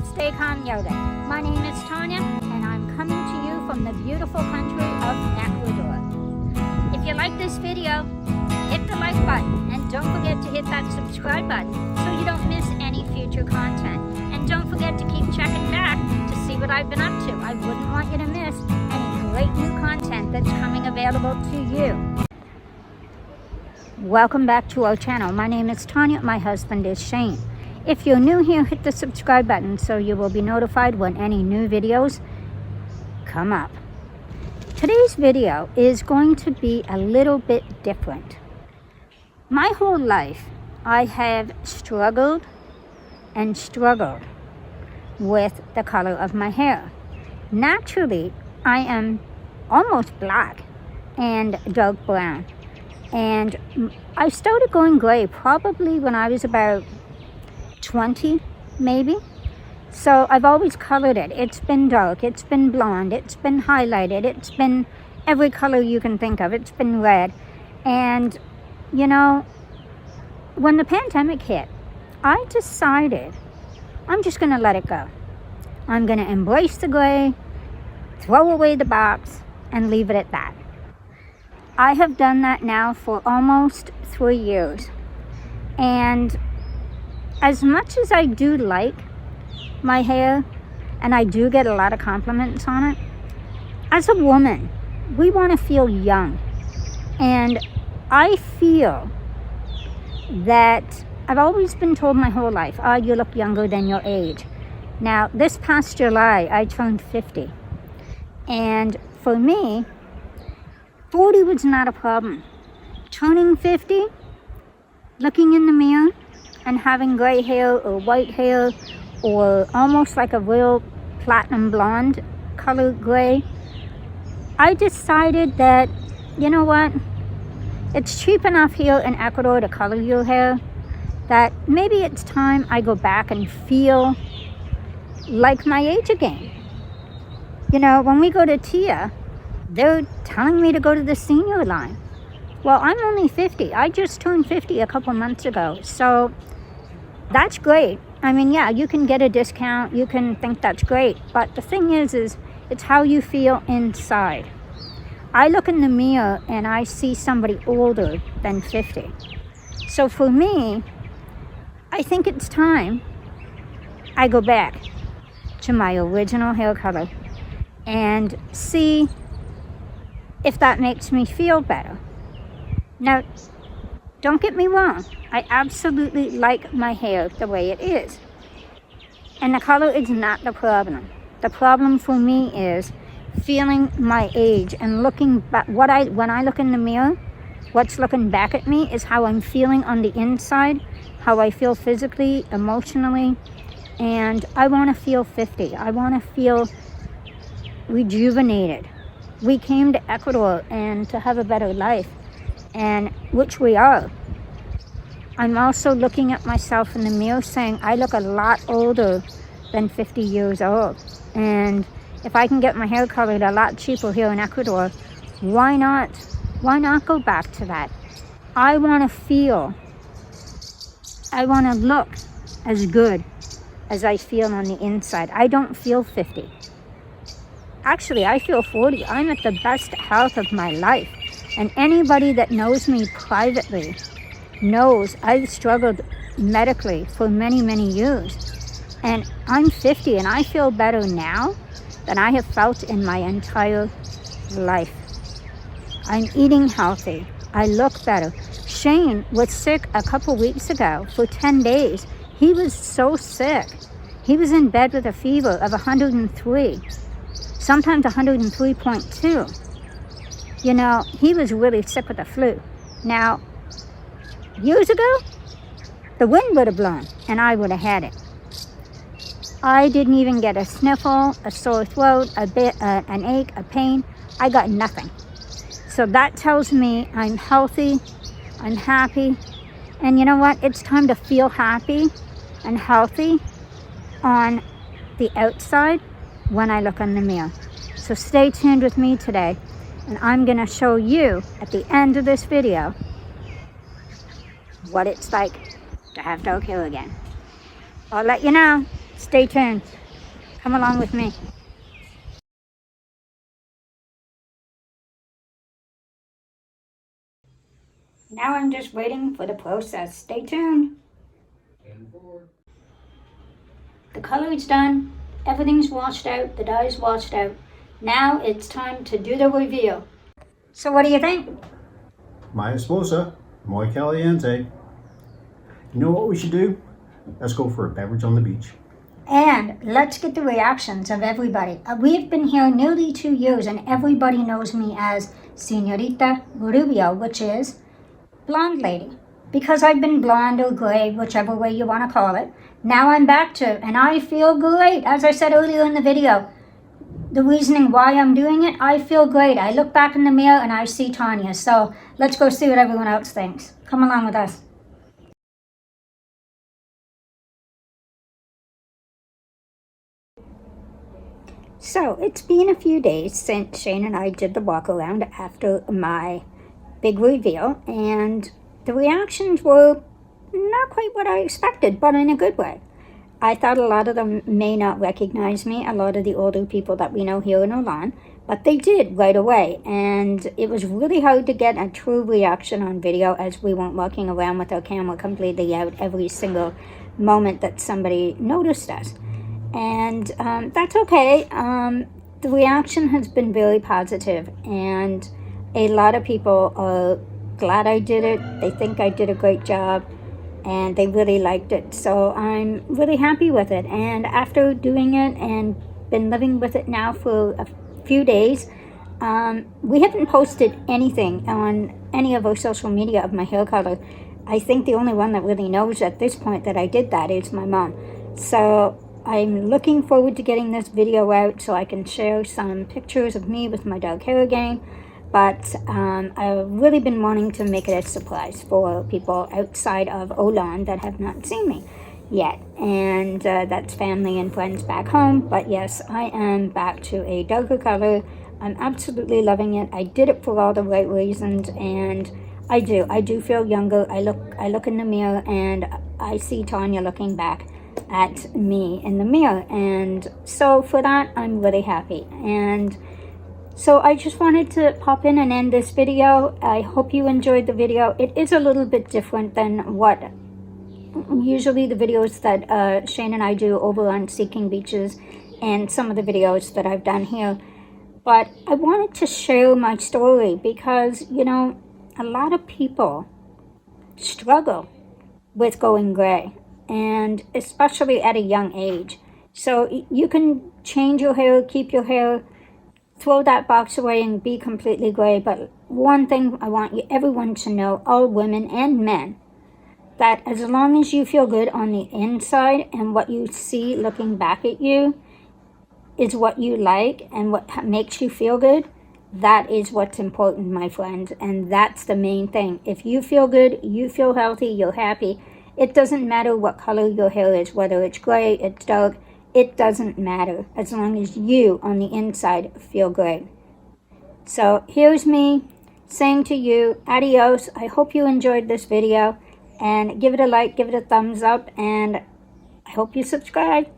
to Stay Calm Yoga. My name is Tanya, and I'm coming to you from the beautiful country of Ecuador. If you like this video, hit the like button, and don't forget to hit that subscribe button so you don't miss any future content. And don't forget to keep checking back to see what I've been up to. I wouldn't want you to miss any great new content that's coming available to you. Welcome back to our channel. My name is Tanya. My husband is Shane. If you're new here, hit the subscribe button so you will be notified when any new videos come up. Today's video is going to be a little bit different. My whole life, I have struggled and struggled with the color of my hair. Naturally, I am almost black and dark brown. And I started going gray probably when I was about 20, maybe. So I've always colored it. It's been dark, it's been blonde, it's been highlighted, it's been every color you can think of. It's been red. And, you know, when the pandemic hit, I decided I'm just going to let it go. I'm going to embrace the gray, throw away the box, and leave it at that. I have done that now for almost 3 years. And as much as I do like my hair, and I do get a lot of compliments on it, as a woman, we want to feel young. And I feel that I've always been told my whole life, oh, you look younger than your age. Now, this past July, I turned 50. And for me, 40 was not a problem. Turning 50, looking in the mirror, and having gray hair or white hair or almost like a real platinum blonde color gray, I decided that, you know what, it's cheap enough here in Ecuador to color your hair that maybe it's time I go back and feel like my age again. You know, when we go to TIA, they're telling me to go to the senior line. Well, I'm only 50. I just turned 50 a couple months ago. So that's great. I mean, yeah, you can get a discount. You can think that's great. But the thing is it's how you feel inside. I look in the mirror and I see somebody older than 50. So for me, I think it's time I go back to my original hair color and see if that makes me feel better. Now, don't get me wrong. I absolutely like my hair the way it is. And the color is not the problem. The problem for me is feeling my age and looking back. When I look in the mirror, what's looking back at me is how I'm feeling on the inside, how I feel physically, emotionally. And I want to feel 50. I want to feel rejuvenated. We came to Ecuador and to have a better life, and which we are. I'm also looking at myself in the mirror saying I look a lot older than 50 years old. And if I can get my hair colored a lot cheaper here in Ecuador, why not? Why not go back to that? I want to look as good as I feel on the inside. I don't feel 50. Actually, I feel 40. I'm at the best health of my life. And anybody that knows me privately knows I've struggled medically for many, many years. And I'm 50 and I feel better now than I have felt in my entire life. I'm eating healthy. I look better. Shane was sick a couple weeks ago for 10 days. He was so sick. He was in bed with a fever of 103. Sometimes 103.2. You know, he was really sick with the flu. Now, years ago, the wind would have blown and I would have had it. I didn't even get a sniffle, a sore throat, an ache, a pain. I got nothing. So that tells me I'm healthy, I'm happy. And you know what? It's time to feel happy and healthy on the outside when I look in the mirror. So stay tuned with me today, and I'm going to show you at the end of this video what it's like to have dark hair again. I'll let you know. Stay tuned. Come along with me. Now I'm just waiting for the process. Stay tuned. The color is done. Everything's washed out. The dye's washed out. Now it's time to do the reveal. So what do you think? My esposa, muy caliente. You know what we should do? Let's go for a beverage on the beach. And let's get the reactions of everybody. We've been here nearly 2 years and everybody knows me as Señorita Rubio, which is blonde lady. Because I've been blonde or gray, whichever way you want to call it. Now I'm back to, and I feel great. As I said earlier in the video, the reasoning why I'm doing it, I feel great. I look back in the mirror and I see Tanya. So let's go see what everyone else thinks. Come along with us. So it's been a few days since Shane and I did the walk around after my big reveal, and the reactions were not quite what I expected, but in a good way. I thought a lot of them may not recognize me, a lot of the older people that we know here in Oman, but they did right away, and it was really hard to get a true reaction on video as we weren't walking around with our camera completely out every single moment that somebody noticed us. And that's okay. The reaction has been very positive, and a lot of people are glad I did it. They think I did a great job, and they really liked it. So I'm really happy with it. And after doing it and been living with it now for a few days, we haven't posted anything on any of our social media of my hair color. I think the only one that really knows at this point that I did that is my mom. So I'm looking forward to getting this video out so I can share some pictures of me with my dark hair again. But I've really been wanting to make it a surprise for people outside of Oman that have not seen me yet. And that's family and friends back home. But yes, I am back to a darker color. I'm absolutely loving it. I did it for all the right reasons, and I do feel younger. I look in the mirror and I see Tanya looking back at me in the mirror, and so for that I'm really happy. And so I just wanted to pop in and end this video. I hope you enjoyed the video. It is a little bit different than what usually the videos that Shane and I do over on Seeking Beaches and some of the videos that I've done here. But I wanted to share my story because, you know, a lot of people struggle with going gray, and especially at a young age. So you can change your hair, keep your hair, throw that box away and be completely gray. But one thing I want everyone to know, all women and men, that as long as you feel good on the inside and what you see looking back at you is what you like and what makes you feel good, that is what's important, my friends. And that's the main thing. If you feel good, you feel healthy, you're happy, it doesn't matter what color your hair is, whether it's gray, it's dark, it doesn't matter as long as you on the inside feel great. So here's me saying to you, adios. I hope you enjoyed this video, and give it a like, give it a thumbs up, and I hope you subscribe.